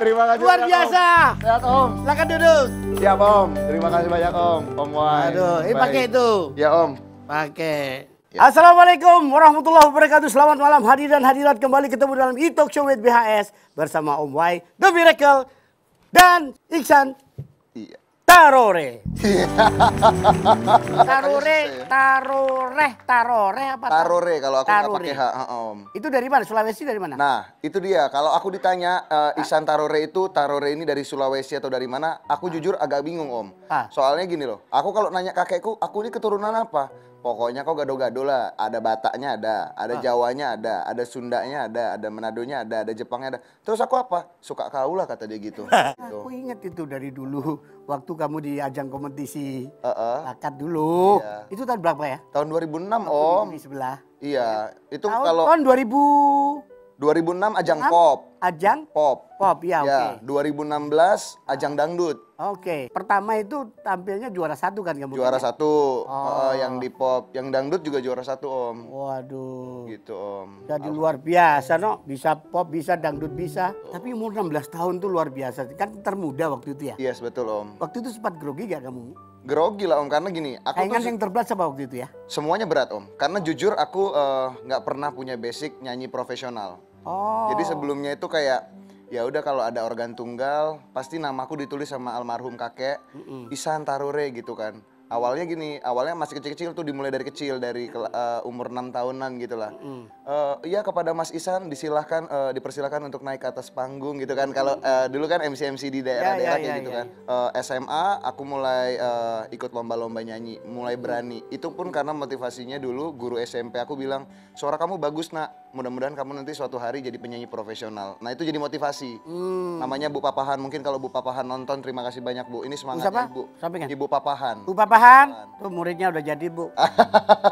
Terima kasih Luar banyak, biasa. Om. Sehat Om. Silakan duduk. Siap Om. Terima kasih banyak Om. Om Wai. Aduh, ini Baik. pakai itu. Ya Om. Pakai. Ya. Assalamualaikum warahmatullahi wabarakatuh. Selamat malam hadirin dan hadirat, kembali ketemu dalam E-Talk Show with BHS bersama Om Wai, The Miracle, dan Iksan Iya. Tarore. Tarore, Tarore apa? Tarore kalau aku nggak Tarore. pakai H, Om. Itu dari mana? Sulawesi dari mana? Nah, itu dia. Kalau aku ditanya Ihsan Tarore itu, Tarore ini dari Sulawesi atau dari mana? Aku jujur agak bingung Om. Soalnya gini loh, aku kalau nanya kakekku, aku ini keturunan apa? Pokoknya kok gado-gado lah. Ada Bataknya ada Jawanya ada Sundanya ada Manadonya ada Jepangnya ada. Terus aku apa? Suka kau lah kata dia gitu. Gitu. Aku ingat itu dari dulu waktu kamu di ajang kompetisi bakat dulu. Iya. Itu tahun berapa ya? Tahun 2006 Waktu Om. di sebelah. Iya, itu Tahun, kalau tahun 2006 ajang pop. ajang Pop. pop ya, Ya, oke. 2016 ajang dangdut. Oke. Pertama itu tampilnya juara satu kan kamu? Juara kan, ya? satu, Oh. yang di pop, yang dangdut juga juara satu Om. Waduh. Gitu Om. Jadi luar biasa, no? Bisa pop, bisa dangdut, bisa. Tapi umur 16 tahun tuh luar biasa. Kan termuda waktu itu ya? Yes betul Om. Waktu itu sempat grogi gak kamu? Grogi lah Om, karena gini, aku Saingan tuh yang terberat siapa waktu itu ya? semuanya berat Om. Karena jujur aku nggak pernah punya basic nyanyi profesional. Oh. Jadi sebelumnya itu kayak ya udah kalau ada organ tunggal pasti namaku ditulis sama almarhum kakek Ihsan Tarore gitu kan. Awalnya gini, awalnya masih kecil-kecil tuh, dimulai dari kecil, dari umur 6 tahunan gitu lah. Iya kepada Mas Ihsan dipersilahkan untuk naik ke atas panggung gitu kan. Kalau dulu kan MC-MC di daerah-daerah kayak gitu kan. SMA aku mulai ikut lomba-lomba nyanyi, mulai berani. Itu pun karena motivasinya dulu guru SMP aku bilang, suara kamu bagus nak, mudah-mudahan kamu nanti suatu hari jadi penyanyi profesional. Nah itu jadi motivasi. Namanya Bu Papahan, mungkin kalau Bu Papahan nonton, terima kasih banyak Bu. Ini semangatnya Ibu. Sampaikan. Ibu Papahan. Bu Papahan, tuh muridnya udah jadi Bu.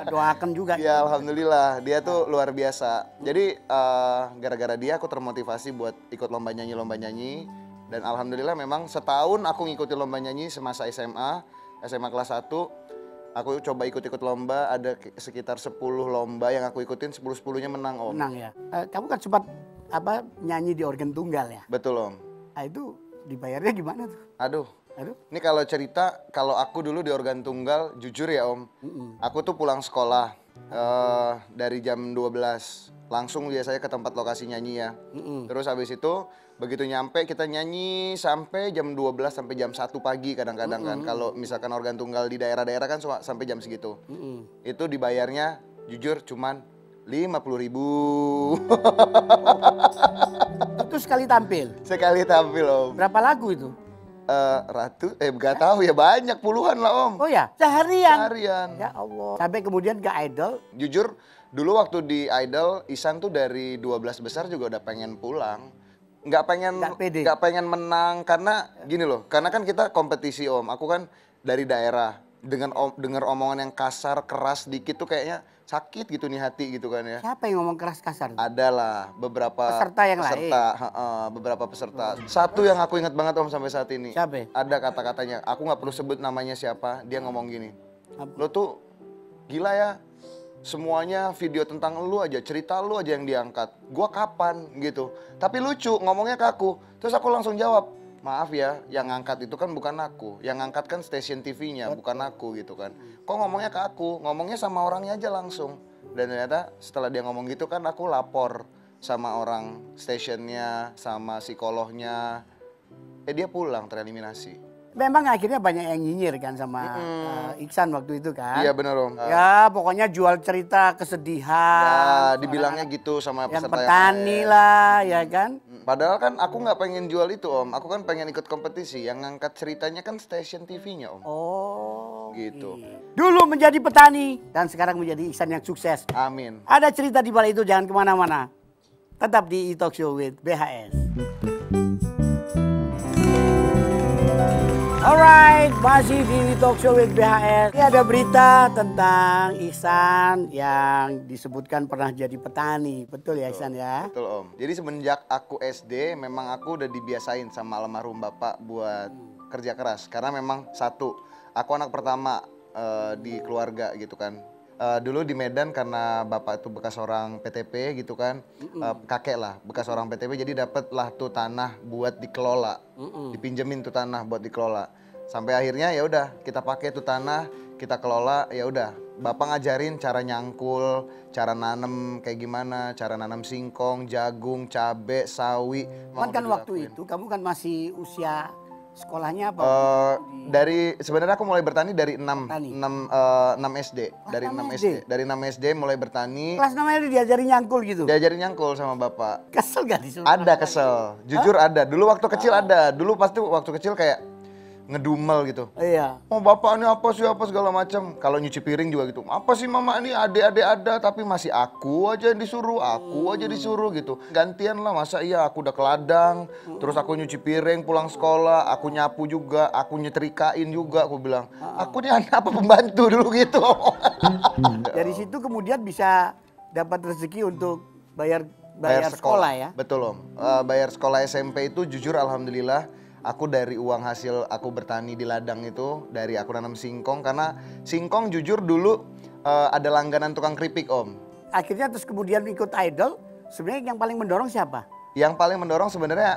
Doakan juga. Ya alhamdulillah, dia tuh luar biasa. Jadi gara-gara dia aku termotivasi buat ikut lomba nyanyi. Dan alhamdulillah memang setahun aku ngikutin lomba nyanyi semasa SMA kelas 1. Aku coba ikut-ikut lomba, ada sekitar 10 lomba yang aku ikutin, 10-10-nya menang Om. Menang ya. Kamu kan sempat nyanyi di organ tunggal ya? Betul Om. Nah itu dibayarnya gimana tuh? Aduh. Aduh. Ini kalau cerita, kalau aku dulu di organ tunggal, jujur ya Om, aku tuh pulang sekolah dari jam 12, langsung biasanya ke tempat lokasi nyanyi ya. Terus habis itu, begitu nyampe kita nyanyi sampai jam 12 sampai jam 1 pagi kadang-kadang kan. Kalau misalkan organ tunggal di daerah-daerah kan sampai jam segitu. Itu dibayarnya jujur cuman 50.000. Itu sekali tampil? Sekali tampil Om. Berapa lagu itu? Gak tahu ya, banyak puluhan lah Om. Oh ya, seharian? Seharian. Ya Allah. Sampai kemudian ke Idol? Jujur, dulu waktu di Idol, Ihsan tuh dari 12 besar juga udah pengen pulang. Nggak pengen menang, karena gini loh, karena kan kita kompetisi Om. Aku kan dari daerah, dengar omongan yang kasar, keras dikit tuh kayaknya sakit gitu nih hati gitu kan ya. Siapa yang ngomong keras kasar? Ada lah beberapa peserta yang lain. Beberapa peserta. Satu yang aku ingat banget Om sampai saat ini. Siapa? Ada kata-katanya, aku nggak perlu sebut namanya siapa. Dia ngomong gini, lo tuh gila ya, semuanya video tentang lu aja, cerita lu aja yang diangkat. Gua kapan gitu. Tapi lucu ngomongnya ke aku. Terus aku langsung jawab, maaf ya, yang ngangkat itu kan bukan aku. Yang ngangkat kan stasiun TV-nya, bukan aku gitu kan. Kok ngomongnya ke aku? Ngomongnya sama orangnya aja langsung. Dan ternyata setelah dia ngomong gitu kan aku lapor sama orang stasiunnya, sama psikolognya. Dia pulang tereliminasi. Memang akhirnya banyak yang nyinyir kan sama Iksan waktu itu kan. Iya bener Om. Ya pokoknya jual cerita kesedihan. Ya dibilangnya gitu sama yang peserta petani lain. lah ya kan. Padahal kan aku nggak pengen jual itu Om. Aku kan pengen ikut kompetisi. Yang ngangkat ceritanya kan stasiun TV-nya Om. Oh Gitu. Dulu menjadi petani dan sekarang menjadi Iksan yang sukses. Amin. Ada cerita di balik itu, jangan kemana-mana. Tetap di E-Talk Show with BHS. Alright, masih di Talk Show with BHS. Ini ada berita tentang Ihsan yang disebutkan pernah jadi petani. Betul ya Ihsan ya? Betul Om. Jadi semenjak aku SD memang aku udah dibiasain sama almarhum bapak buat kerja keras. Karena memang satu, aku anak pertama di keluarga gitu kan. dulu di Medan karena bapak itu bekas orang PTP gitu kan, kakek lah bekas orang PTP, jadi dapet lah tuh tanah buat dikelola, dipinjemin tuh tanah buat dikelola. Sampai akhirnya ya udah kita pakai tuh tanah, kita kelola, ya udah. Bapak ngajarin cara nyangkul, cara nanem kayak gimana, cara nanam singkong, jagung, cabe, sawi. Cuman kan waktu itu kamu kan masih usia sekolahnya apa? Dari sebenarnya aku mulai bertani dari 6 Bertani. 6 SD, dari 6 SD. Dari 6 SD mulai bertani. Kelas namanya diajari nyangkul gitu? Diajarin nyangkul sama bapak. Kesel gak disuruh? Ada kesel, jujur ada. Dulu waktu kecil ada. Dulu pasti waktu kecil kayak ngedumel gitu. Iya. Oh bapak ini apa sih apa segala macam. Kalau nyuci piring juga gitu. Apa sih mama ini adik-adik ada tapi masih aku aja yang disuruh, aku aja disuruh gitu. Gantian lah masa iya aku udah ke ladang, terus aku nyuci piring pulang sekolah, aku nyapu juga, aku nyetrikain juga aku bilang. Aku ini anak apa pembantu dulu gitu. Dari situ kemudian bisa dapat rezeki untuk bayar sekolah ya? Betul om. Bayar sekolah SMP itu jujur alhamdulillah. Aku dari uang hasil aku bertani di ladang itu, dari aku nanam singkong, karena singkong jujur dulu ada langganan tukang keripik om. Akhirnya terus kemudian ikut idol, sebenarnya yang paling mendorong siapa? Yang paling mendorong sebenarnya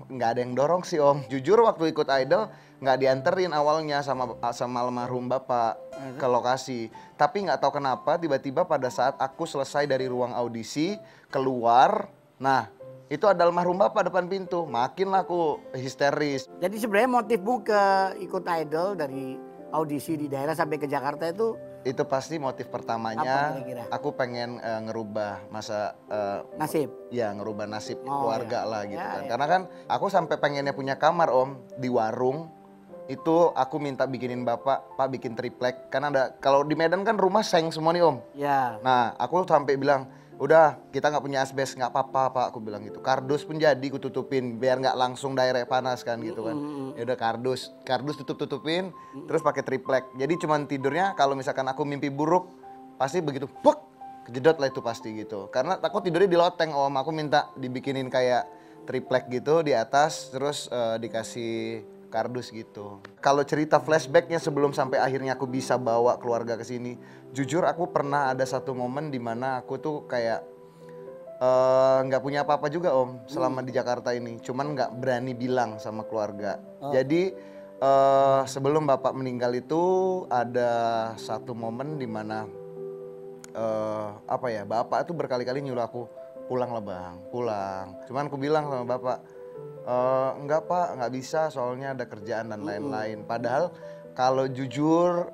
nggak ada yang dorong sih om. Jujur waktu ikut idol nggak dianterin awalnya sama almarhum bapak ke lokasi. Tapi nggak tahu kenapa tiba-tiba pada saat aku selesai dari ruang audisi keluar, nah itu ada almarhum bapak depan pintu, makinlah aku histeris. Jadi sebenarnya motifmu ke ikut idol dari audisi di daerah sampai ke Jakarta itu Pasti motif apa pertamanya, kira-kira? aku pengen ngerubah masa Nasib. ya ngerubah nasib Oh, keluarga ya. lah gitu Ya, kan. ya. Karena kan aku sampai pengennya punya kamar om di warung. Itu aku minta bikinin bapak, pak bikin triplek. Karena ada, kalau di Medan kan rumah seng semua nih om. Ya. Nah aku sampai bilang, udah kita nggak punya asbes, nggak apa-apa pak, aku bilang gitu. Kardus pun jadi aku tutupin biar nggak langsung daerah panas kan gitu kan. Ya udah kardus tutup-tutupin, terus pakai triplek. Jadi cuman tidurnya kalau misalkan aku mimpi buruk pasti begitu, puk, kejedot lah itu pasti gitu. Karena aku tidurnya di loteng om, aku minta dibikinin kayak triplek gitu di atas, terus dikasih kardus gitu. Kalau cerita flashbacknya sebelum sampai akhirnya aku bisa bawa keluarga ke sini, jujur aku pernah ada satu momen di mana aku tuh kayak nggak punya apa-apa juga om selama di Jakarta ini, cuman nggak berani bilang sama keluarga. Jadi sebelum bapak meninggal itu ada satu momen di mana apa ya, bapak tuh berkali-kali nyuruh aku pulang lah bang, pulang. Cuman aku bilang sama bapak, enggak pak, nggak bisa soalnya ada kerjaan dan lain-lain. Padahal kalau jujur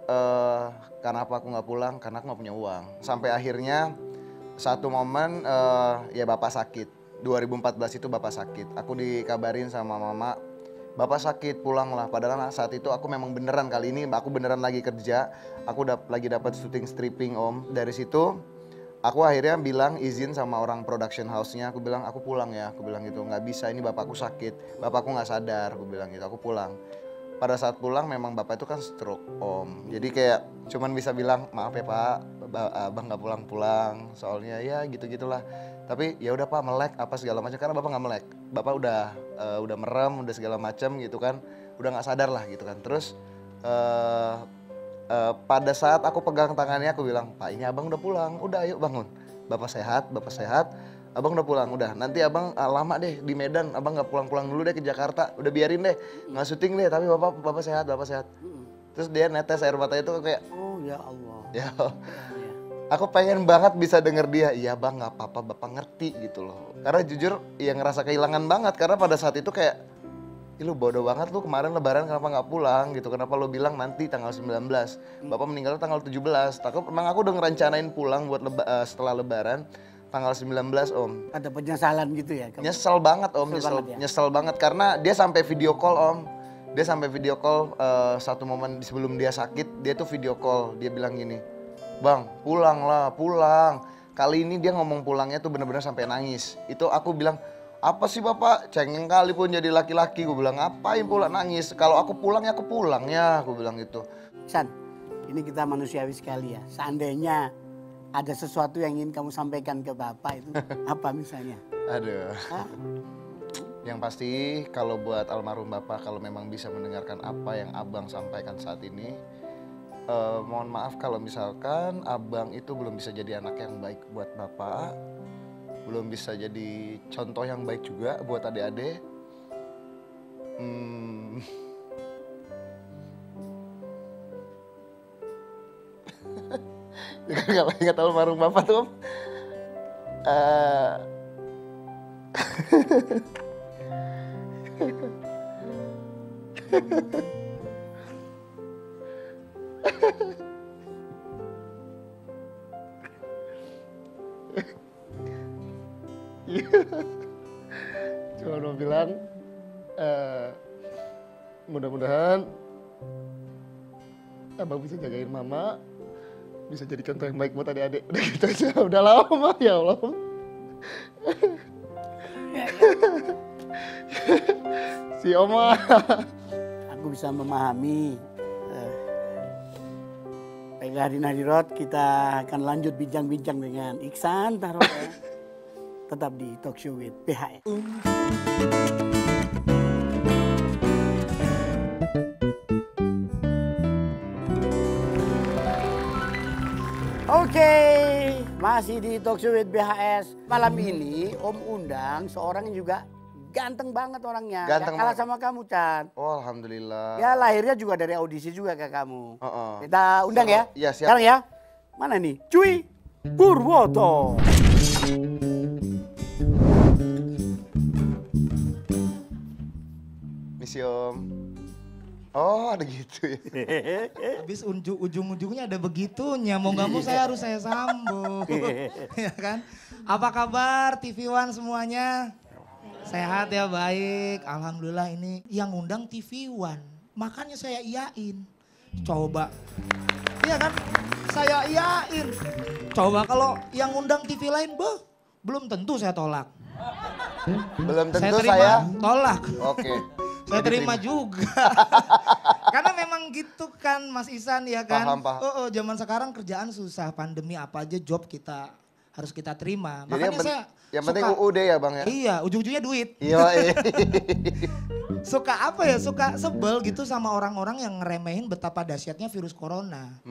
kenapa aku nggak pulang, karena aku nggak punya uang. Sampai akhirnya satu momen ya bapak sakit. 2014 itu bapak sakit. Aku dikabarin sama mama, bapak sakit pulanglah. Padahal saat itu aku memang beneran, kali ini aku beneran lagi kerja. Aku lagi dapat syuting stripping om. Dari situ aku akhirnya bilang izin sama orang production house-nya, aku bilang aku pulang ya, aku bilang gitu, nggak bisa ini bapakku sakit, bapakku nggak sadar, aku bilang gitu, aku pulang. Pada saat pulang memang bapak itu kan stroke om, jadi kayak cuman bisa bilang maaf ya pak, abang nggak pulang-pulang, soalnya ya gitu-gitulah. Tapi ya udah pak melek apa segala macam, karena bapak nggak melek, bapak udah merem, udah segala macam gitu kan, udah nggak sadar lah gitu kan. Terus pada saat aku pegang tangannya aku bilang, pak ini abang udah pulang, udah ayo bangun, bapak sehat, abang udah pulang, udah nanti abang lama deh di Medan, abang nggak pulang-pulang dulu deh ke Jakarta, udah biarin deh nggak syuting deh, tapi bapak sehat. Terus dia netes air mata itu kayak, Oh ya Allah. ya aku pengen banget bisa denger dia, iya bang nggak apa-apa bapak ngerti gitu loh. Karena jujur ya ngerasa kehilangan banget, karena pada saat itu kayak, ih lu bodoh banget lu, kemarin lebaran kenapa nggak pulang gitu, kenapa lu bilang nanti tanggal 19, bapak meninggal tanggal 17. Emang aku udah ngerencanain pulang buat setelah lebaran tanggal 19 om. Ada penyesalan gitu ya? Nyesel banget om, nyesel banget karena dia sampai video call om. Dia sampai video call satu momen sebelum dia sakit, dia tuh video call, dia bilang gini, bang pulang lah, pulang. Kali ini dia ngomong pulangnya tuh bener-bener sampai nangis. Itu aku bilang, apa sih bapak, cengeng kali pun jadi laki-laki. Gue bilang, ngapain pula nangis, kalau aku pulang ya aku pulang ya, gue bilang gitu. San, ini kita manusiawi sekali ya. Seandainya ada sesuatu yang ingin kamu sampaikan ke bapak itu apa misalnya? Aduh. Yang pasti kalau buat almarhum bapak, kalau memang bisa mendengarkan apa yang abang sampaikan saat ini, Mohon maaf kalau misalkan abang itu belum bisa jadi anak yang baik buat bapak, belum bisa jadi contoh yang baik juga buat adik-adik. Ya kan kalau ingat almarhum bapak tuh Om. Cuma mau bilang mudah-mudahan abang bisa jagain mama, bisa jadi contoh yang baik buat adik-adik. Udah gitu aja, udah lama ya Allah. Si Oma. Aku bisa memahami. Baiklah Hadin Hadirat, kita akan lanjut bincang-bincang dengan Iksan Taroe. Tetap di Talk Show with BHS. Oke, masih di Talk Show with BHS. Malam ini Om undang seorang yang juga ganteng banget orangnya. Ganteng Gak kalah banget. sama kamu, Chan. Oh, alhamdulillah. Ya lahirnya juga dari audisi juga kayak kamu. Heeh. Kita undang ya. Iya, siap. Sekarang ya. Mana nih? Cuy Purwoto. Misi Om. Oh, ada gitu ya. Habis ujung-ujungnya ada begitunya, mau nggak mau saya sambung. Ya kan? Apa kabar TV One semuanya? Sehat ya, baik. Alhamdulillah, ini yang undang TV One. Makanya saya iyain. Coba. Iya kan? Saya iyain. Coba kalau yang undang TV lain, belum tentu saya tolak. Belum tentu Saya terima saya. tolak. Oke. Saya terima juga. Karena memang gitu kan Mas Ihsan ya kan. Paham. Zaman sekarang kerjaan susah, pandemi apa aja job kita harus kita terima. Jadi Makanya yang penting UUD ya Bang ya? Iya, ujung-ujungnya duit. Iya. Suka apa ya, suka sebel gitu sama orang-orang yang ngeremehin betapa dahsyatnya virus corona.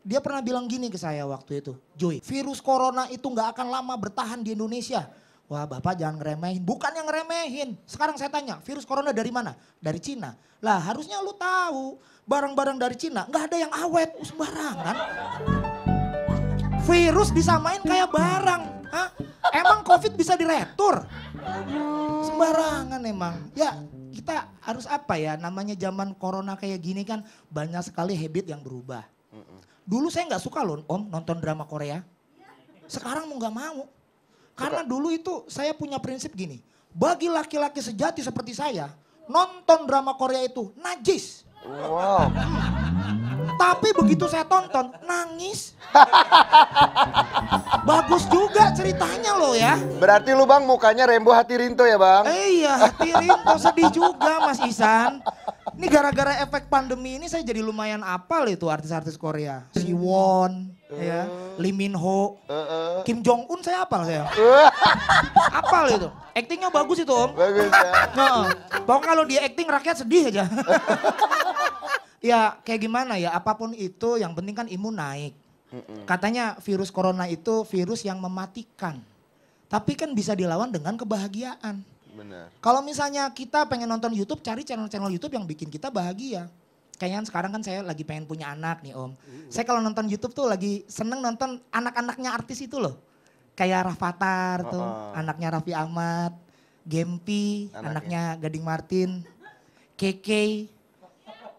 Dia pernah bilang gini ke saya waktu itu, Joy, virus corona itu gak akan lama bertahan di Indonesia. Wah Bapak jangan ngeremehin, bukan yang ngeremehin. Sekarang saya tanya, virus corona dari mana? Dari Cina. Lah harusnya lu tahu, barang-barang dari Cina gak ada yang awet, sembarangan. Virus disamain kayak barang. Hah? Emang COVID bisa diretur? Sembarangan emang. Ya kita harus apa ya, namanya zaman corona kayak gini kan banyak sekali habit yang berubah. Dulu saya gak suka loh Om nonton drama Korea. Sekarang mau gak mau. Karena dulu itu saya punya prinsip gini. Bagi laki-laki sejati seperti saya, nonton drama Korea itu najis. Wow. Tapi begitu saya tonton, nangis. Bagus juga ceritanya loh ya. Berarti lu Bang mukanya Rembo Hati Rinto ya Bang? Iya, hati Rinto sedih juga Mas Ihsan. Ini gara-gara efek pandemi ini saya jadi lumayan apal itu artis-artis Korea. Siwon, ya, Lee Min Ho, Kim Jong Un saya apal saya. Apal itu. Aktingnya bagus itu Om. Bagus ya. Nah, pokoknya kalau dia acting rakyat sedih aja. Ya kayak gimana ya, apapun itu yang penting kan imun naik. Katanya virus corona itu virus yang mematikan. Tapi kan bisa dilawan dengan kebahagiaan. Benar. Kalau misalnya kita pengen nonton YouTube, cari channel-channel YouTube yang bikin kita bahagia. Kayaknya sekarang kan saya lagi pengen punya anak nih Om. Saya kalau nonton YouTube tuh lagi seneng nonton anak-anaknya artis itu loh. Kayak Rafathar tuh, anaknya Raffi Ahmad. Gempi, anaknya Gading Martin. Keke.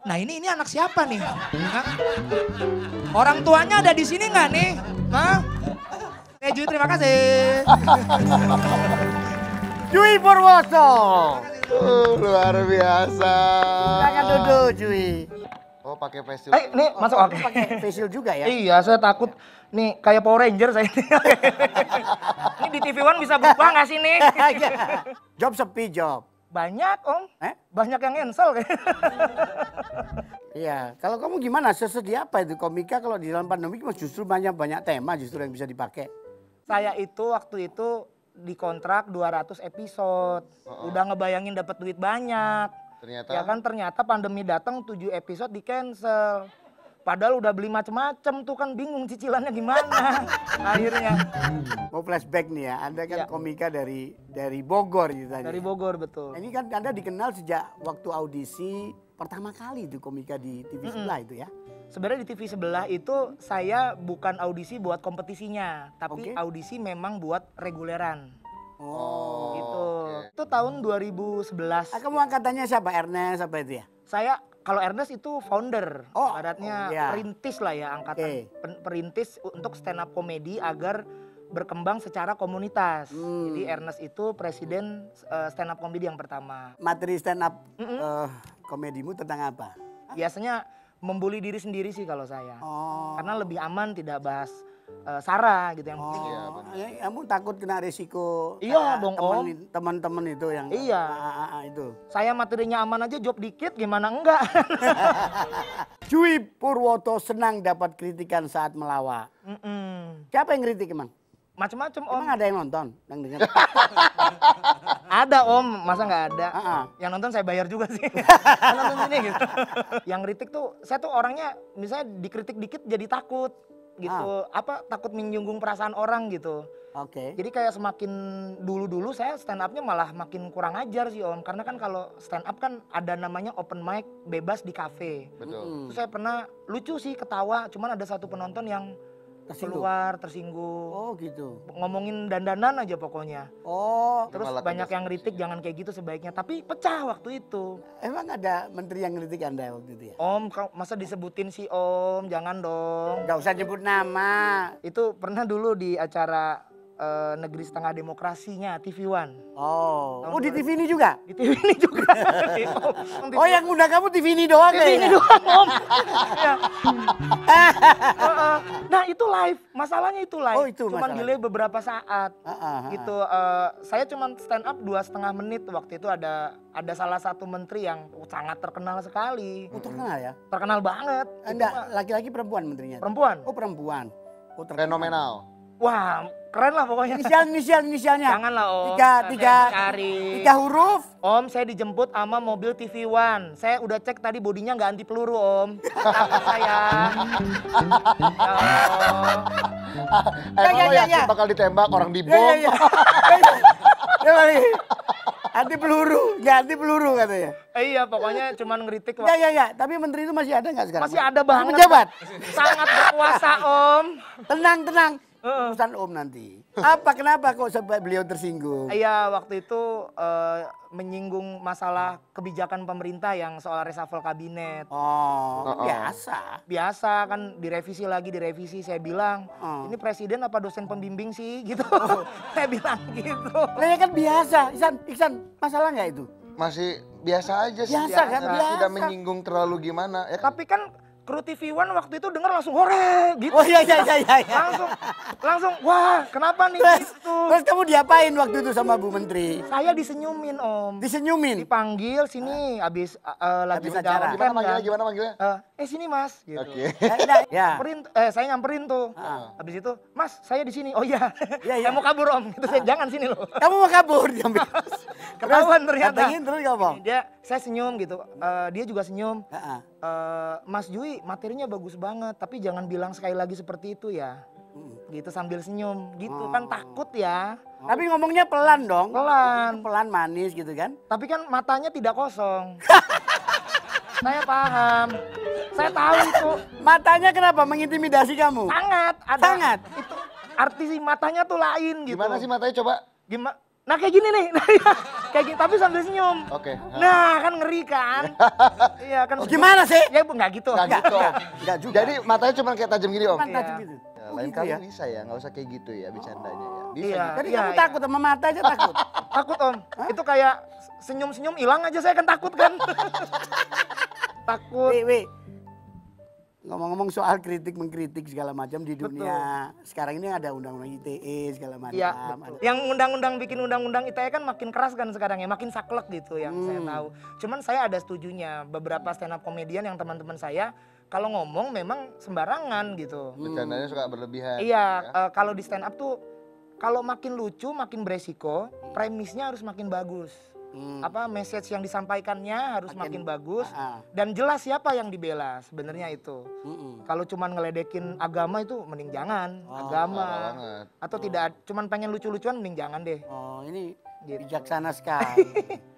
Nah ini anak siapa nih? Hah? Orang tuanya ada di sini nggak nih? Hah? Juy terima kasih. Cuy Purwoto. Luar biasa. Silakan duduk Cuy. Oh pakai face shield. Nih masuk oke. Pakai facial juga ya? Iya saya takut nih kayak Power Ranger saya. Ini di TV One bisa berubah nggak sih nih? Job sepi job. Banyak Om, banyak yang cancel kayak. Iya, kalau kamu gimana? Sesedih apa itu komika kalau di dalam pandemi justru banyak tema justru yang bisa dipakai. Saya itu waktu itu dikontrak 200 episode. Udah ngebayangin dapat duit banyak. Ternyata. Ya kan ternyata pandemi datang 7 episode di cancel. Padahal udah beli macem-macem tuh kan bingung cicilannya gimana akhirnya. Mau flashback nih ya, Anda kan Iya. komika dari Bogor gitu tadi. Dari Bogor betul. Nah, ini kan Anda dikenal sejak waktu audisi pertama kali itu komika di TV sebelah itu ya. Sebenarnya di TV sebelah itu saya bukan audisi buat kompetisinya, tapi Oke. audisi memang buat reguleran. Oh. Gitu. oke. Itu tahun 2011. Kamu angkatannya siapa? Ernest apa itu ya? Saya kalau Ernest itu founder, Oh, ibaratnya oh, iya. perintis lah ya, angkatan Oke. perintis untuk stand up komedi agar berkembang secara komunitas. Hmm. Jadi Ernest itu presiden stand up komedi yang pertama. Materi stand up komedimu tentang apa? Biasanya membuli diri sendiri sih kalau saya. Oh. Karena lebih aman tidak bahas sara gitu yang penting. Iya, Oh, kamu takut kena resiko Iya dong, Om. teman-teman itu yang Iya. itu. Saya materinya aman aja, job dikit gimana enggak? Jui Purwoto senang dapat kritikan saat melawak. Siapa yang kritik emang? Macem-macem Om. Emang ada yang nonton? Yang dengar? Ada Om, masa nggak ada? Yang nonton saya bayar juga sih. Yang nonton sini gitu. Yang kritik tuh, saya tuh orangnya misalnya dikritik dikit jadi takut gitu. Apa takut menyinggung perasaan orang gitu. Oke. Jadi kayak semakin dulu-dulu saya stand up-nya malah makin kurang ajar sih Om. Karena kan kalau stand up kan ada namanya open mic bebas di kafe. Betul. Terus saya pernah lucu sih ketawa, cuman ada satu penonton yang Tersinggung? keluar tersinggung. Oh gitu. Ngomongin dandanan aja pokoknya. Oh, Terus malah banyak kebiasaan yang kritik jangan kayak gitu sebaiknya. Tapi pecah waktu itu. emang ada menteri yang kritik Anda waktu itu ya? Om, masa disebutin sih Om? Jangan dong. Gak usah nyebut nama. Itu pernah dulu di acara Negeri Setengah Demokrasinya, TV One. Oh, Tahun di 2000. TV ini juga? Di TV ini juga. Oh, yang undang kamu TV ini doang TV ini kayaknya? doang Om. Ya. Nah itu live, masalahnya itu live. Oh, itu Cuman masalahnya. delay beberapa saat. Ah. Gitu, saya cuman stand up 2,5 menit. Waktu itu ada salah satu menteri yang sangat terkenal sekali. Oh, terkenal ya? Terkenal banget. Itu Enggak, mah laki-laki perempuan menterinya? perempuan. Oh, perempuan. Oh, terkenal. Fenomenal. Wah, keren lah pokoknya. Inisialnya? Janganlah Om. Tiga Cari. 3 huruf? Om, saya dijemput sama mobil TV One. Saya udah cek tadi bodinya nggak anti peluru Om. Takut saya. Ya Allah. Emang lo ya, yakin ya. bakal ditembak orang di bom? Iya. Anti peluru, nggak anti peluru katanya. Iya, pokoknya cuman ngeritik. Ya. Tapi menteri itu masih ada nggak sekarang? Masih ada banget. Pejabat? Sangat berkuasa Om. Tenang. Urusan Om nanti. Kenapa kok sampai beliau tersinggung? Iya, waktu itu menyinggung masalah kebijakan pemerintah yang soal reshuffle kabinet. Oh, biasa. Biasa kan direvisi saya bilang ini presiden apa dosen pembimbing sih gitu. Saya bilang gitu. Lah ya kan biasa, Iksan, masalah nggak itu? Masih biasa aja sih. Biasa kan, Tidak biasa. menyinggung terlalu gimana. Ya kan? Tapi kan kru TV One waktu itu denger langsung hore gitu. Oh iya. Langsung wah kenapa nih gitu. Terus kamu diapain waktu itu sama Bu Menteri? Saya disenyumin Om. Disenyumin? Dipanggil sini abis lagi Habis acara. menjalankan Gimana manggilnya? sini Mas gitu. Oke. Ya. Saya nyamperin tuh. Habis itu, Mas, saya di sini. Oh iya. Iya. Saya mau kabur Om. Gitu saya jangan sini loh. Kamu mau kabur diambil. Ketahuan ternyata. Katanya terus ngomong. Saya senyum gitu. Dia juga senyum. Heeh. Mas Jui materinya bagus banget, tapi jangan bilang sekali lagi seperti itu ya. Gitu sambil senyum. Gitu kan takut ya. Tapi ngomongnya pelan dong. Pelan. Pelan manis gitu kan. Tapi kan matanya tidak kosong. Saya paham. Saya tahu itu. Matanya kenapa mengintimidasi kamu? Sangat. Sangat? Itu arti si matanya tuh lain gitu. Gimana sih matanya coba? Gimana? Nah kayak gini nih. Kayak gini, tapi sambil senyum. Oke. Nah kan ngeri kan. Iya kan. Oh, gimana sih? Ya nggak gitu. Nggak gitu. Enggak juga. Jadi matanya cuma kayak tajam gini om. Kan tajam gitu. Ya, Oh, lain gitu kali ya? bisa ya, nggak usah kayak gitu ya bercandanya ya. Bisa Iya. gitu. Jadi Iya, kamu iya. takut sama mata aja takut. Takut Om. Itu kayak senyum-senyum hilang aja saya kan takut kan. Takut. Wih. Ngomong-ngomong soal kritik mengkritik segala macam di dunia sekarang ini ada undang-undang ITE segala macam. Iya betul. Yang undang-undang bikin undang-undang ITE kan makin keras kan sekarang ya, makin saklek gitu yang saya tahu. Cuman saya ada setujunya, beberapa stand up komedian yang teman-teman saya kalau ngomong memang sembarangan gitu. Bercandanya suka berlebihan. Iya, kalau di stand up tuh kalau makin lucu makin beresiko, premisnya harus makin bagus. message yang disampaikannya harus makin bagus Ah, ah. dan jelas siapa yang dibela sebenarnya itu. Kalau cuman ngeledekin agama itu mending jangan, agama. parah banget. Atau tidak cuman pengen lucu-lucuan mending jangan deh. Oh, ini Gitu. bijaksana sekali.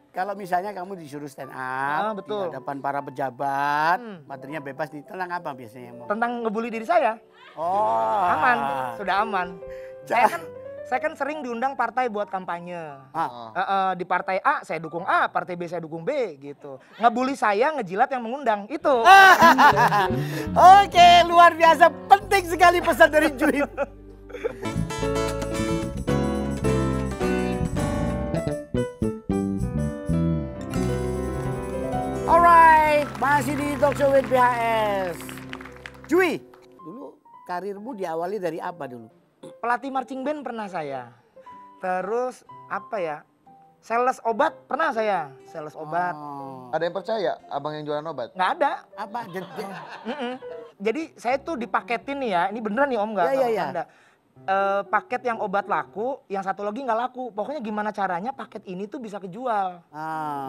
Kalau misalnya kamu disuruh stand up betul. di hadapan para pejabat, materinya bebas nih, tentang apa biasanya mau? Tentang ngebully diri saya, Oh, aman, sudah aman. Saya kan sering diundang partai buat kampanye. Di partai A saya dukung A, partai B saya dukung B gitu. Ngebully saya, ngejilat yang mengundang, itu. Oke, luar biasa, penting sekali pesan dari Juwit. Alright, masih di Talk Show with BHS. Jui, dulu karirmu diawali dari apa dulu? Pelatih marching band pernah saya. Terus apa ya? Sales obat pernah saya. Sales obat. Oh, Ada yang percaya abang yang jualan obat? Nggak ada. apa? Mm-mm. Jadi saya tuh dipaketin nih ya. Ini beneran nih Om, nggak Iya, iya, bercanda. Paket yang obat laku, yang satu lagi nggak laku. Pokoknya gimana caranya paket ini tuh bisa kejual.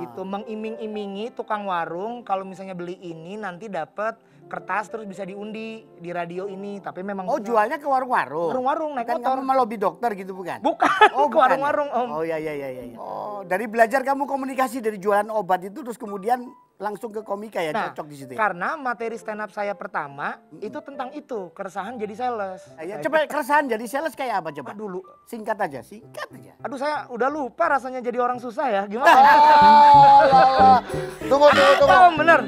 Gitu, mengiming-imingi tukang warung kalau misalnya beli ini nanti dapat kertas terus bisa diundi di radio ini. Tapi memang Oh, jualnya ke warung-warung? warung-warung naik Kan motor. kamu melobi dokter gitu bukan? Bukan, Oh, ke bukan. warung-warung Om. Oh, iya. Oh, dari belajar kamu komunikasi dari jualan obat itu terus kemudian langsung ke komika ya, Nah, cocok di situ ya? karena materi stand up saya pertama itu tentang itu, keresahan jadi sales. Ya, coba keresahan jadi sales kayak apa coba? Dulu. Singkat aja. Aduh, saya udah lupa rasanya jadi orang susah ya. Gimana? Tunggu. Om, bener.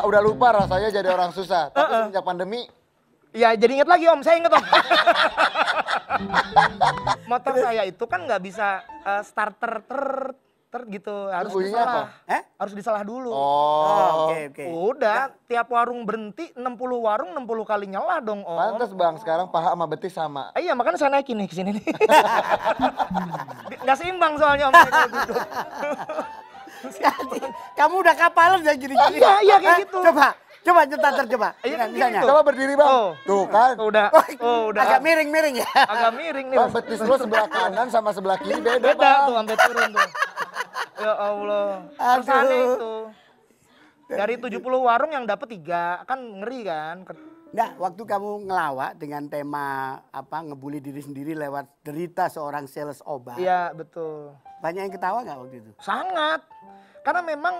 Udah lupa rasanya jadi orang susah. Tapi semenjak pandemi, Ya jadi inget lagi Om, saya inget Om. Motor saya itu kan nggak bisa starter ter gitu, harus bunyinya disalah. apa? Harus disalah dulu. oh, Oke. Udah, tiap warung berhenti 60 warung 60 kali nyala dong Om. pantas bang sekarang paha sama betis sama. Iya, makanya saya naikin nih ke sini nih. Nggak seimbang soalnya Om. Saya kalau duduk. Kamu udah kapalan ya gini-gini? Iya, kayak gitu. Coba nyetar coba. Iya, kan Misalnya. gitu. Coba berdiri bang. Oh. Tuh kan. Udah. Agak miring-miring ya. Agak miring nih. Bang, betis lu sebelah kanan sama sebelah kiri beda Beda bang. tuh sampai turun tuh. Ya Allah. Aduh. Kesannya itu. Dari 70 warung yang dapat 3, kan ngeri kan. Nah, waktu kamu ngelawak dengan tema apa ngebully diri sendiri lewat derita seorang sales obat. Iya, betul. Banyak yang ketawa nggak waktu itu? Sangat. Karena memang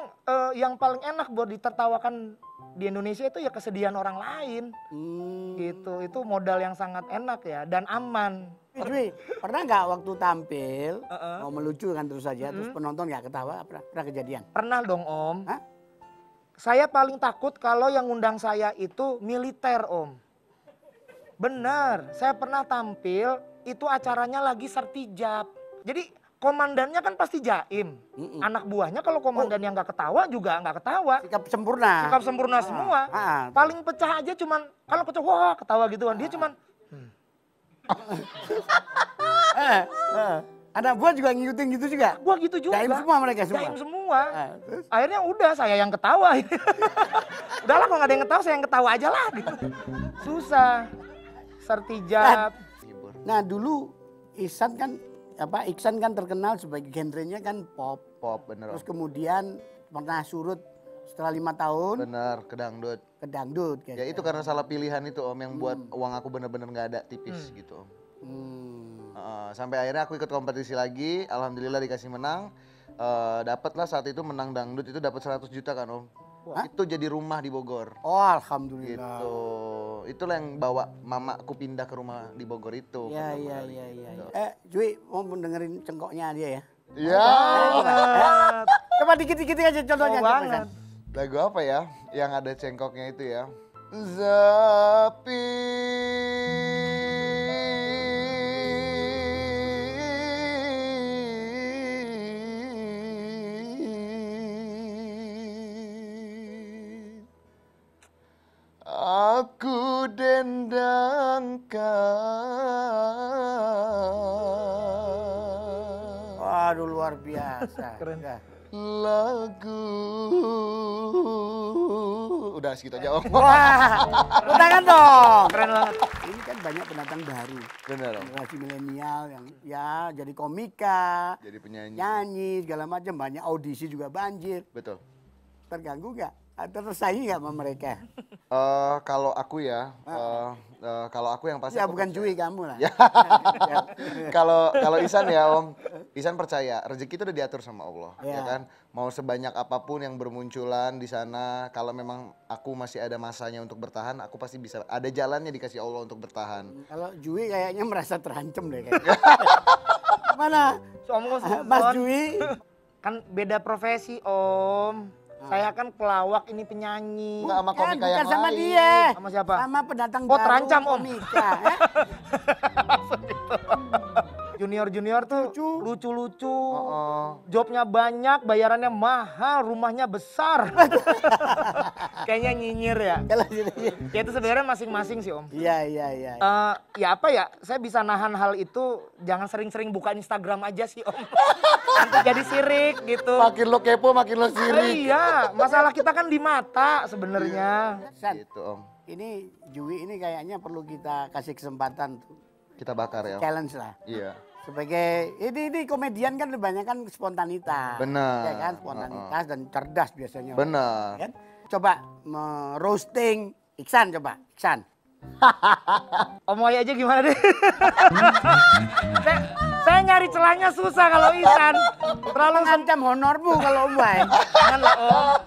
yang paling enak buat ditertawakan di Indonesia itu ya kesedihan orang lain. Gitu. Itu modal yang sangat enak ya dan aman. Jui, pernah nggak waktu tampil mau melucu kan terus saja terus penonton nggak ketawa? Pernah kejadian? Pernah dong Om. Hah? Saya paling takut kalau yang ngundang saya itu militer Om. Bener, saya pernah tampil itu acaranya lagi sertijab. Jadi komandannya kan pasti jaim. Anak buahnya kalau komandan yang nggak ketawa juga nggak ketawa. Sikap sempurna. Sikap sempurna semua. Paling pecah aja cuman, kalau pecah wah ketawa gitu kan. Dia cuman Anak buah juga ngikutin gitu juga? gua gitu juga. Jaim semua mereka semua? Jaim semua. Terus? Akhirnya udah saya yang ketawa. Udahlah kalau nggak ada yang ketawa saya yang ketawa aja lah. Gitu. Susah. Sertijab. Nah dulu Iksan kan terkenal sebagai genrenya kan pop. Pop bener. Terus kemudian pernah surut setelah 5 tahun Bener ke dangdut. ke dangdut. Ya itu karena salah pilihan itu om yang buat uang aku bener-bener nggak ada tipis gitu. Sampai akhirnya aku ikut kompetisi lagi, alhamdulillah dikasih menang. Dapatlah saat itu menang dangdut itu dapat 100 juta kan om. Itu jadi rumah di Bogor. Oh alhamdulillah. Gitu. Itulah yang bawa mamaku pindah ke rumah di Bogor itu. Iya. Jui mau dengerin cengkoknya dia ya? Iya. Coba dikit-dikit aja contohnya. Oh, banget. Lagu apa ya yang ada cengkoknya itu ya? Zapi. Aku dendangkan. Waduh luar biasa. Keren. Udah. Lagu udah segitu aja Om. Wah, tepuk tangan dong. Keren banget. Ini kan banyak pendatang baru. Bener Om. Generasi milenial yang ya jadi komika, Jadi penyanyi. nyanyi segala macam, banyak audisi juga banjir. Betul. Terganggu nggak? Atau tersaingi nggak sama mereka? Kalau aku ya, kalau aku yang pasti Ya aku bukan percaya. Jui kamu lah. Ya. Kalau Isan ya Om, Isan percaya rezeki itu udah diatur sama Allah, ya Ya. kan. Mau sebanyak apapun yang bermunculan di sana, kalau memang aku masih ada masanya untuk bertahan, aku pasti bisa. Ada jalannya dikasih Allah untuk bertahan. Kalau Jui kayaknya merasa terancam deh kayaknya. Mana Mas Jui? Kan beda profesi Om. Saya kan pelawak, ini penyanyi. Enggak sama komika bukan yang sama lain. dia. Sama siapa? Sama pendatang Oh, baru terancam, Om. komika. Junior tuh Lucu. lucu-lucu. Oh, Jobnya banyak, bayarannya mahal, rumahnya besar. Kayaknya nyinyir ya. Kalau sini. Ya itu sebenarnya masing-masing sih Om. Iya. Ya apa ya, saya bisa nahan hal itu, jangan sering-sering buka Instagram aja sih Om. Nanti jadi sirik gitu. makin lo kepo, makin lo sirik. Iya, masalah kita kan di mata sebenarnya. San, Gitu Om. ini Jui ini kayaknya perlu kita kasih kesempatan tuh. Kita bakar ya Om. Challenge lah. Iya. Sebagai ini komedian kan kebanyakan spontanitas. Benar. Ya kan, spontanitas dan cerdas biasanya. Benar. Kan? Coba roasting Iksan coba. Iksan. Om Wai aja gimana deh? saya nyari celahnya susah kalau Isan. Terlalu Ngancam honormu kalau Mbak. Jangan lah Om.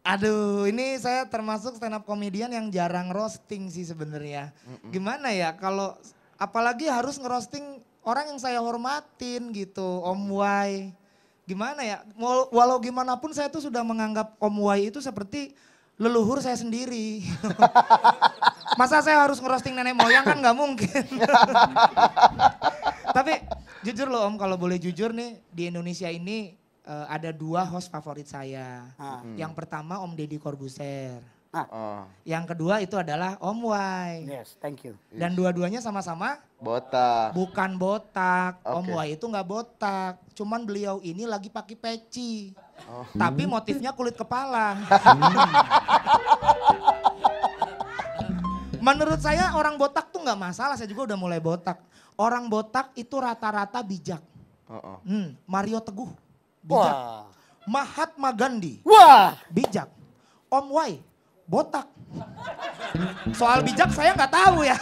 Aduh, ini saya termasuk stand up komedian yang jarang roasting sih sebenarnya. Gimana ya kalau apalagi harus ngerosting orang yang saya hormatin gitu, Om Wai. Gimana ya, walau gimana pun saya tuh sudah menganggap Om Wai itu seperti leluhur saya sendiri. Masa saya harus ngerosting nenek moyang kan nggak mungkin. Tapi jujur loh Om, kalau boleh jujur nih, di Indonesia ini ada 2 host favorit saya. Yang pertama Om Deddy Corbuzier. Oh, Yang kedua itu adalah Om Wai. Yes, thank you. Dan dua-duanya sama-sama botak. bukan botak. Om Oke. Wai itu nggak botak. Cuman beliau ini lagi pakai peci. Tapi motifnya kulit kepala. Menurut saya orang botak tuh nggak masalah. Saya juga udah mulai botak. Orang botak itu rata-rata bijak. Oh. Mario Teguh bijak. Wah. Mahatma Gandhi Wah. bijak. Om Wai botak. Soal bijak saya nggak tahu ya.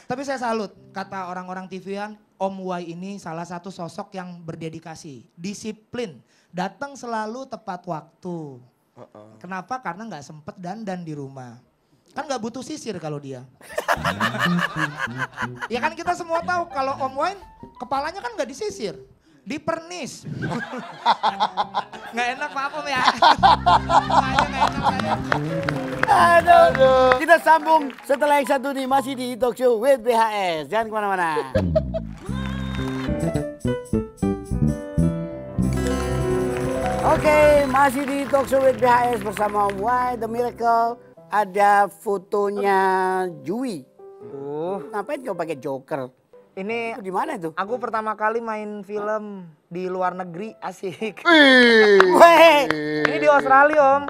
Tapi saya salut, kata orang-orang TV-an, Om Wai ini salah satu sosok yang berdedikasi, disiplin, datang selalu tepat waktu. Kenapa? Karena nggak sempet dandan di rumah. Kan nggak butuh sisir kalau dia. Ya kan kita semua tahu kalau Om Wai kepalanya kan nggak disisir, dipernis. Nggak enak maaf Om ya. Makanya nggak enak saya. Aduh. Kita sambung setelah yang satu nih, masih di Talk Show with BHS. Jangan kemana-mana. Oke, masih di Talk Show with BHS bersama Om Wai, The Miracle. Ada fotonya Jui. Ngapain kau pakai Joker? Ini Itu di mana itu? aku pertama kali main film di luar negeri, asik. Weh. Ini di Australia Om.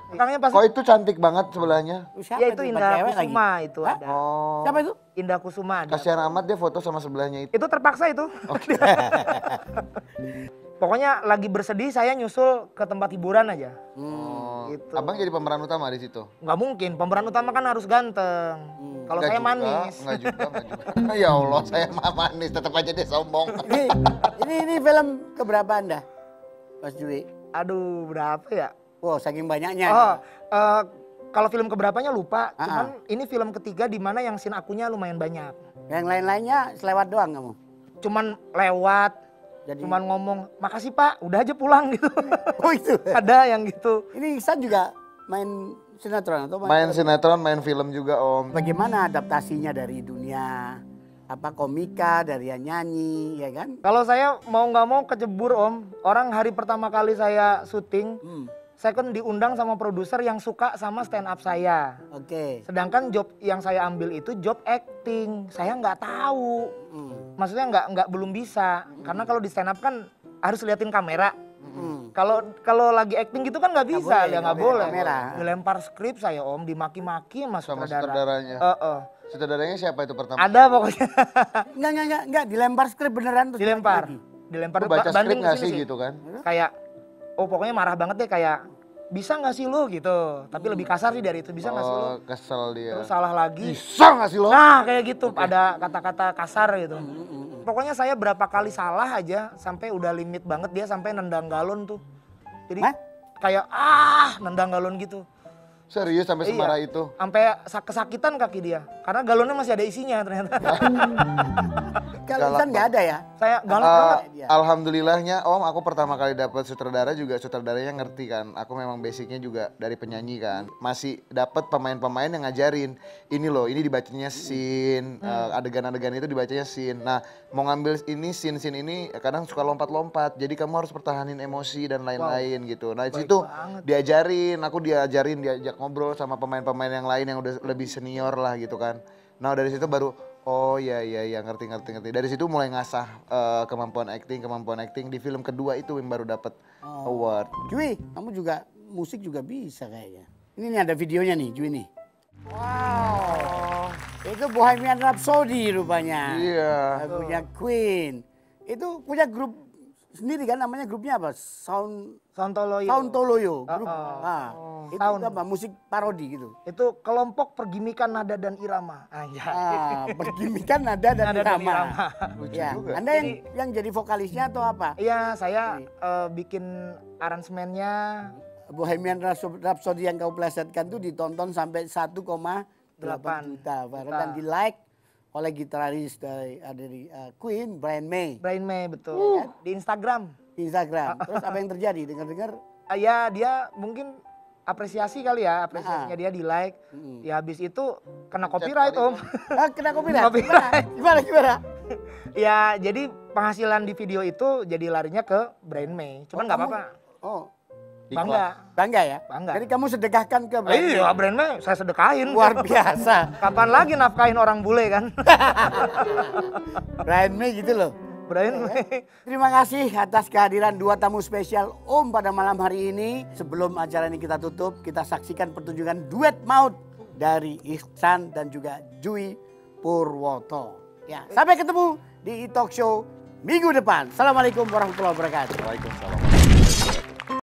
Orangnya pasti Kok itu cantik banget sebelahnya? Siapa ya itu Empat Indah cewek lagi? Kusuma itu Hah? ada. Oh. Siapa itu? Indah Kusuma ada. Kasihan amat dia foto sama sebelahnya itu. Itu terpaksa itu. Pokoknya lagi bersedih saya nyusul ke tempat hiburan aja. Oh. Gitu. Abang jadi pemeran utama di situ. Nggak mungkin, pemeran utama kan harus ganteng. Kalau Nggak saya juga, manis. Enggak juga. Ya Allah, saya mah manis, tetap aja dia sombong. Ini film keberapa Anda? Mas Jui. Aduh berapa ya? Wow, saking banyaknya. Oh, kalau film keberapanya lupa. Ah, Cuman ini film ketiga di mana yang scene akunya lumayan banyak. Yang lain-lainnya selewat doang kamu. Cuman lewat, Jadi cuman ngomong makasih Pak, udah aja pulang gitu. oh itu. Ada yang gitu. Ini Ihsan juga main sinetron atau Main sinetron, main film juga Om. Bagaimana adaptasinya dari dunia apa komika, dari yang nyanyi, ya kan? Kalau saya mau nggak mau kecebur Om. Orang hari pertama kali saya syuting, saya kan diundang sama produser yang suka sama stand up saya. Oke. Sedangkan job yang saya ambil itu job acting. Saya nggak tahu. Maksudnya belum bisa. Karena kalau di stand up kan harus liatin kamera. Kalau lagi acting gitu kan nggak bisa, boleh, ya nggak nggak boleh. kamera. Dilempar skrip saya om, dimaki-maki sama Sama sutradara. sutradaranya. Heeh. Sutradaranya siapa itu pertama? Ada pokoknya. Enggak, dilempar skrip beneran terus Dilempar. lagi. Dilempar. Lu baca skrip banding nggak kesini sih gitu kan? Kayak, oh pokoknya marah banget deh kayak, bisa nggak sih lu gitu. Tapi lebih kasar sih dari itu, bisa nggak sih lu. Oh, kesel dia. Terus salah lagi. Bisa nggak sih lo? Nah kayak gitu, ada kata-kata kasar gitu. Pokoknya saya berapa kali salah aja, sampai udah limit banget dia sampai nendang galon tuh. Jadi Hah? kayak nendang galon gitu. Serius sampai semarah Iya. itu? Sampai kesakitan kaki dia. Karena galonnya masih ada isinya ternyata. Kalau Ihsan nggak ada ya? Saya galak banget. dia. Alhamdulillahnya Om, aku pertama kali dapat sutradara juga sutradaranya ngerti kan. Aku memang basicnya juga dari penyanyi kan. Masih dapat pemain-pemain yang ngajarin. Ini loh, ini dibacanya scene, adegan-adegan itu dibacanya scene. Nah, mau ngambil ini scene ini kadang suka lompat-lompat. Jadi kamu harus pertahanin emosi dan lain-lain gitu. Nah, di situ diajarin, aku diajak ngobrol sama pemain-pemain yang lain yang udah lebih senior lah gitu kan. Nah, dari situ baru oh iya ngerti. Dari situ mulai ngasah kemampuan acting di film kedua itu yang baru dapat award. Jui, kamu juga musik juga bisa kayaknya. Ini nih ada videonya nih, Jui nih. Wow, itu Bohemian Rhapsody rupanya. Iya. Lagunya Queen. Itu punya grup sendiri kan, namanya grupnya apa? Sontoloyo. Sauntoloyo. Grup. Itu Sound. apa? Musik parodi gitu. Itu kelompok pergimikan nada dan irama. Bergimikan nada dan Nada dan irama. irama. Lucu Ya. juga. Anda yang jadi vokalisnya atau apa? Iya, saya bikin aransemennya. Bohemian Rhapsody yang kau plesetkan tuh ditonton sampai 1,8 juta. Dan di like oleh gitaris dari Queen, Brian May. Brian May betul. Di Instagram. Di Instagram. Terus apa yang terjadi? Dengar-dengar Ya dia mungkin apresiasi kali ya, apresiasinya dia di like. Ya habis itu kena copyright om. kena copyright. Copyright. Gimana? Ya jadi penghasilan di video itu jadi larinya ke Brian May. Cuman nggak apa-apa. Oh, Bangga ya? Bangga. Jadi kamu sedekahkan ke Brian May? Iya, Brian May saya sedekahin. Luar biasa. Kapan lagi nafkahin orang bule kan? Brian May gitu loh. Brian May. Terima kasih atas kehadiran dua tamu spesial Om pada malam hari ini. Sebelum acara ini kita tutup, kita saksikan pertunjukan duet maut dari Ihsan dan juga Jui Purwoto. Ya, sampai ketemu di e-talk show minggu depan. Assalamualaikum warahmatullahi wabarakatuh. Waalaikumsalam.